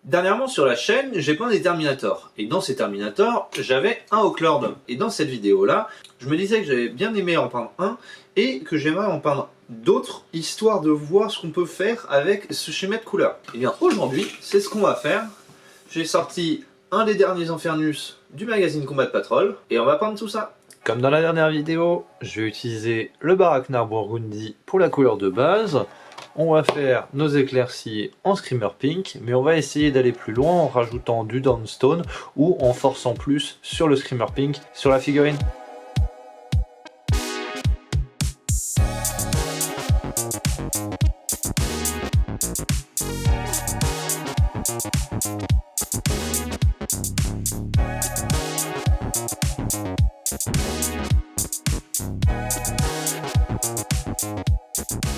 Dernièrement sur la chaîne, j'ai peint des Terminators. Et dans ces Terminators, j'avais un Hawklord. Et dans cette vidéo-là, je me disais que j'avais bien aimé en peindre un et que j'aimerais en peindre d'autres, histoire de voir ce qu'on peut faire avec ce schéma de couleur. Et bien aujourd'hui, c'est ce qu'on va faire. J'ai sorti un des derniers Infernus du magazine Combat Patrol et on va peindre tout ça. Comme dans la dernière vidéo, je vais utiliser le Baraknar Burgundy pour la couleur de base. On va faire nos éclaircies en Screamer Pink, mais on va essayer d'aller plus loin en rajoutant du Downstone ou en forçant plus sur le Screamer Pink sur la figurine.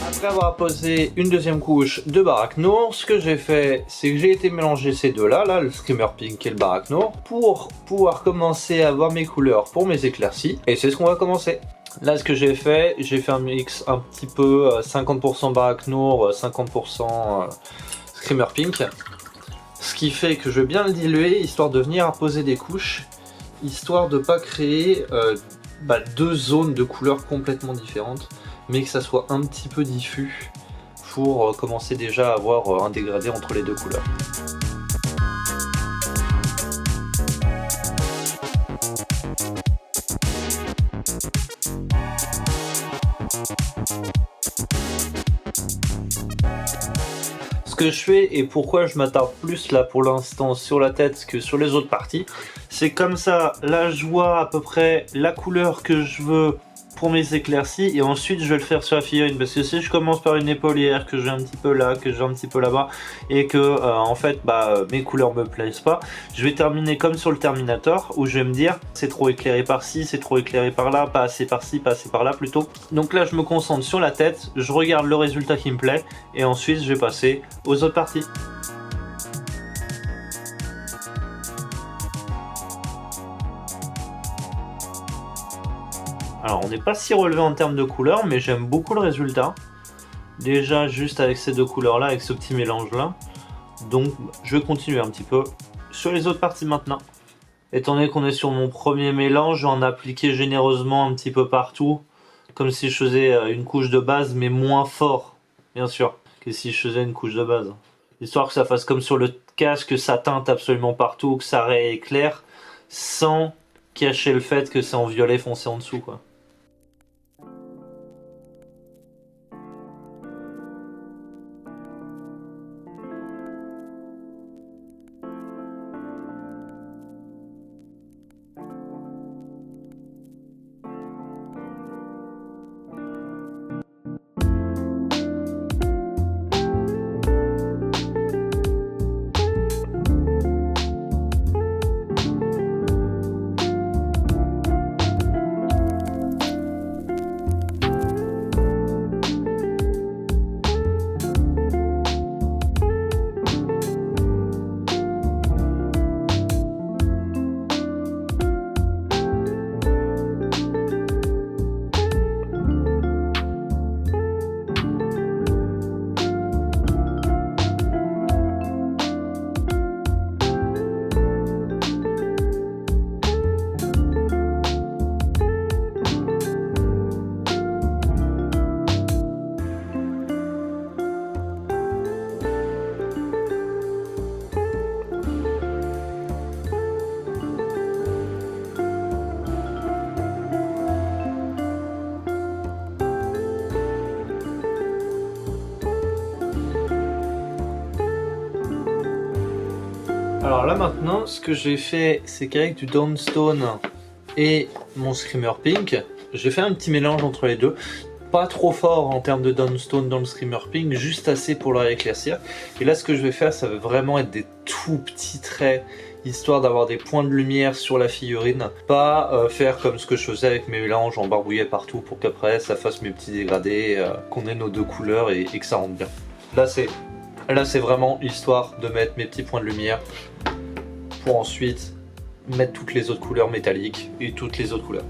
Après avoir posé une deuxième couche de Baraknour, ce que j'ai fait, c'est que j'ai été mélanger ces deux-là, le Screamer Pink et le Baraknour, pour pouvoir commencer à avoir mes couleurs pour mes éclaircies. Et c'est ce qu'on va commencer. Là, ce que j'ai fait un mix un petit peu 50% Baraknour, 50% Screamer Pink. Ce qui fait que je vais bien le diluer, histoire de venir poser des couches, histoire de ne pas créer deux zones de couleurs complètement différentes, mais que ça soit un petit peu diffus pour commencer déjà à avoir un dégradé entre les deux couleurs. Ce que je fais et pourquoi je m'attarde plus là pour l'instant sur la tête que sur les autres parties, c'est comme ça, là je vois à peu près la couleur que je veux pour mes éclaircies et ensuite je vais le faire sur la figurine, parce que si je commence par une épaulière que j'ai un petit peu là, que j'ai un petit peu là-bas et que en fait mes couleurs me plaisent pas, je vais terminer comme sur le Terminator où je vais me dire c'est trop éclairé par-ci, c'est trop éclairé par-là, pas assez par-ci, pas assez par-là plutôt. Donc là je me concentre sur la tête, je regarde le résultat qui me plaît et ensuite je vais passer aux autres parties. Alors on n'est pas si relevé en termes de couleurs, mais j'aime beaucoup le résultat. Déjà juste avec ces deux couleurs là, avec ce petit mélange là. Donc je vais continuer un petit peu sur les autres parties maintenant. Étant donné qu'on est sur mon premier mélange, j'en ai appliqué généreusement un petit peu partout. Comme si je faisais une couche de base, mais moins fort, bien sûr, que si je faisais une couche de base. Histoire que ça fasse comme sur le casque, que ça teinte absolument partout, que ça rééclaire, sans cacher le fait que c'est en violet foncé en dessous, quoi. Alors là maintenant, ce que j'ai fait, c'est qu'avec du Downstone et mon Screamer Pink, j'ai fait un petit mélange entre les deux. Pas trop fort en termes de Downstone dans le Screamer Pink, juste assez pour le rééclaircir. Et là ce que je vais faire, ça va vraiment être des tout petits traits, histoire d'avoir des points de lumière sur la figurine. Pas faire comme ce que je faisais avec mes mélanges, en barbouiller partout pour qu'après ça fasse mes petits dégradés, qu'on ait nos deux couleurs et que ça rentre bien. Là c'est vraiment histoire de mettre mes petits points de lumière pour ensuite mettre toutes les autres couleurs métalliques et toutes les autres couleurs.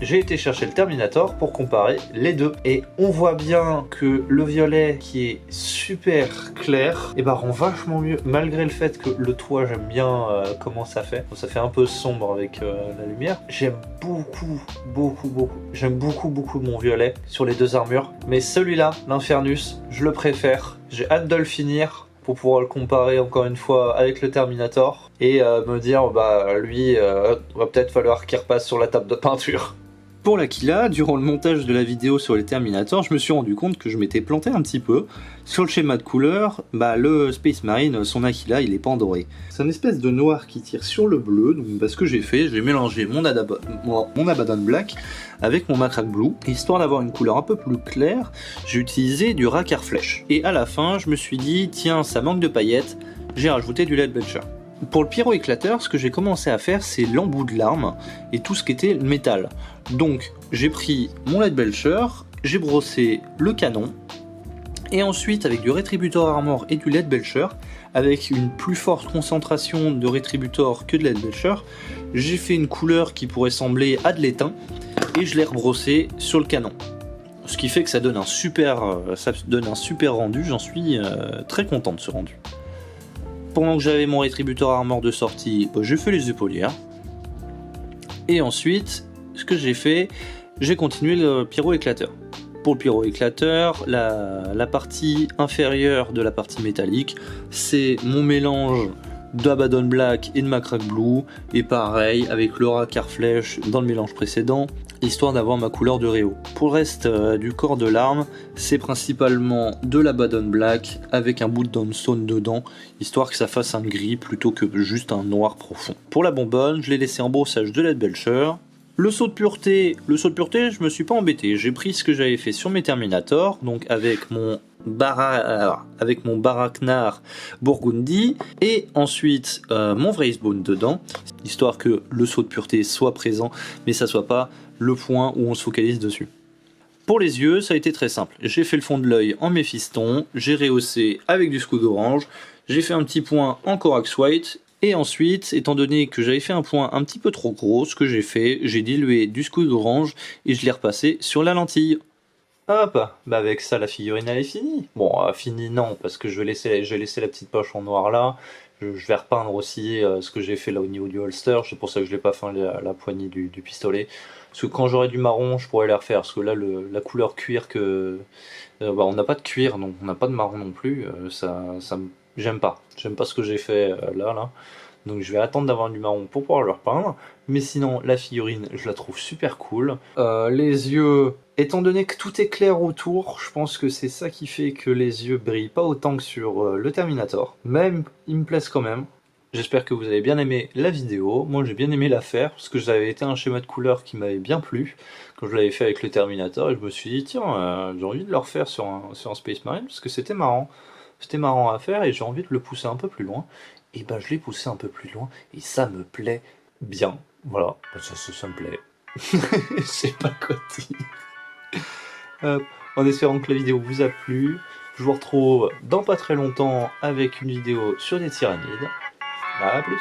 j'ai été chercher le Terminator pour comparer les deux. Et on voit bien que le violet qui est super clair, et rend vachement mieux, malgré le fait que le toit, j'aime bien comment ça fait. Bon, ça fait un peu sombre avec la lumière. J'aime j'aime beaucoup mon violet sur les deux armures. Mais celui-là, l'Infernus, je le préfère. J'ai hâte de le finir pour pouvoir le comparer encore une fois avec le Terminator et me dire lui va peut-être falloir qu'il repasse sur la table de peinture. Pour l'Aquila, durant le montage de la vidéo sur les Terminators, je me suis rendu compte que je m'étais planté un petit peu. Sur le schéma de couleur, le Space Marine, son Aquila, il est pas en doré. C'est une espèce de noir qui tire sur le bleu, donc ce que j'ai fait, j'ai mélangé mon Abaddon Black avec mon Macrack Blue. Histoire d'avoir une couleur un peu plus claire, j'ai utilisé du Racar Flèche. Et à la fin, je me suis dit, tiens, ça manque de paillettes, j'ai rajouté du Leadbelcher. Pour le pyroéclateur, ce que j'ai commencé à faire, c'est l'embout de l'arme et tout ce qui était métal. Donc, j'ai pris mon Leadbelcher, j'ai brossé le canon, et ensuite, avec du Rétributor Armor et du Leadbelcher, avec une plus forte concentration de Rétributor que de Leadbelcher, j'ai fait une couleur qui pourrait sembler à de l'étain, et je l'ai rebrossé sur le canon. Ce qui fait que ça donne un super rendu, j'en suis très content de ce rendu. Pendant que j'avais mon Rétributor Armor de sortie, j'ai fait les épaulières. Et ensuite, ce que j'ai fait, j'ai continué le pyroéclateur. Pour le pyroéclateur, la partie inférieure de la partie métallique, c'est mon mélange d'Abaddon Black et de Macrack Blue, et pareil avec le Racar Flèche dans le mélange précédent, histoire d'avoir ma couleur de Réo. Pour le reste du corps de l'arme, c'est principalement de l'Abaddon Black avec un bout de Downstone dedans, histoire que ça fasse un gris plutôt que juste un noir profond. Pour la bonbonne, je l'ai laissé en brossage de Leadbelcher. Le saut de pureté, je me suis pas embêté, j'ai pris ce que j'avais fait sur mes Terminators, donc avec mon Baraknar Burgundy, et ensuite mon Wraithbone dedans, histoire que le saut de pureté soit présent, mais ça soit pas le point où on se focalise dessus. Pour les yeux, ça a été très simple. J'ai fait le fond de l'œil en Méphiston, j'ai rehaussé avec du Squig Orange, j'ai fait un petit point en Corax White, et ensuite, étant donné que j'avais fait un point un petit peu trop gros, ce que j'ai fait, j'ai dilué du Squig Orange et je l'ai repassé sur la lentille. Hop, avec ça la figurine elle est finie. Bon, finie non, parce que je vais laisser la petite poche en noir là. Je vais repeindre aussi ce que j'ai fait là au niveau du holster, c'est pour ça que je l'ai pas fait la poignée du pistolet. Parce que quand j'aurai du marron, je pourrais les refaire, parce que là la couleur cuir que... on n'a pas de cuir, donc on n'a pas de marron non plus, j'aime pas ce que j'ai fait là. Donc je vais attendre d'avoir du marron pour pouvoir le repeindre. Mais sinon, la figurine, je la trouve super cool. Les yeux, étant donné que tout est clair autour, je pense que c'est ça qui fait que les yeux brillent pas autant que sur le Terminator. Même, ils me plaisent quand même. J'espère que vous avez bien aimé la vidéo. Moi, j'ai bien aimé la faire, parce que j'avais été un schéma de couleur qui m'avait bien plu quand je l'avais fait avec le Terminator. Et je me suis dit, tiens, j'ai envie de le refaire sur un Space Marine, parce que c'était marrant. C'était marrant à faire et j'ai envie de le pousser un peu plus loin. Et je l'ai poussé un peu plus loin et ça me plaît bien. Voilà, ça me plaît. Je sais pas quoi dire. En espérant que la vidéo vous a plu. Je vous retrouve dans pas très longtemps avec une vidéo sur des tyrannides. À plus.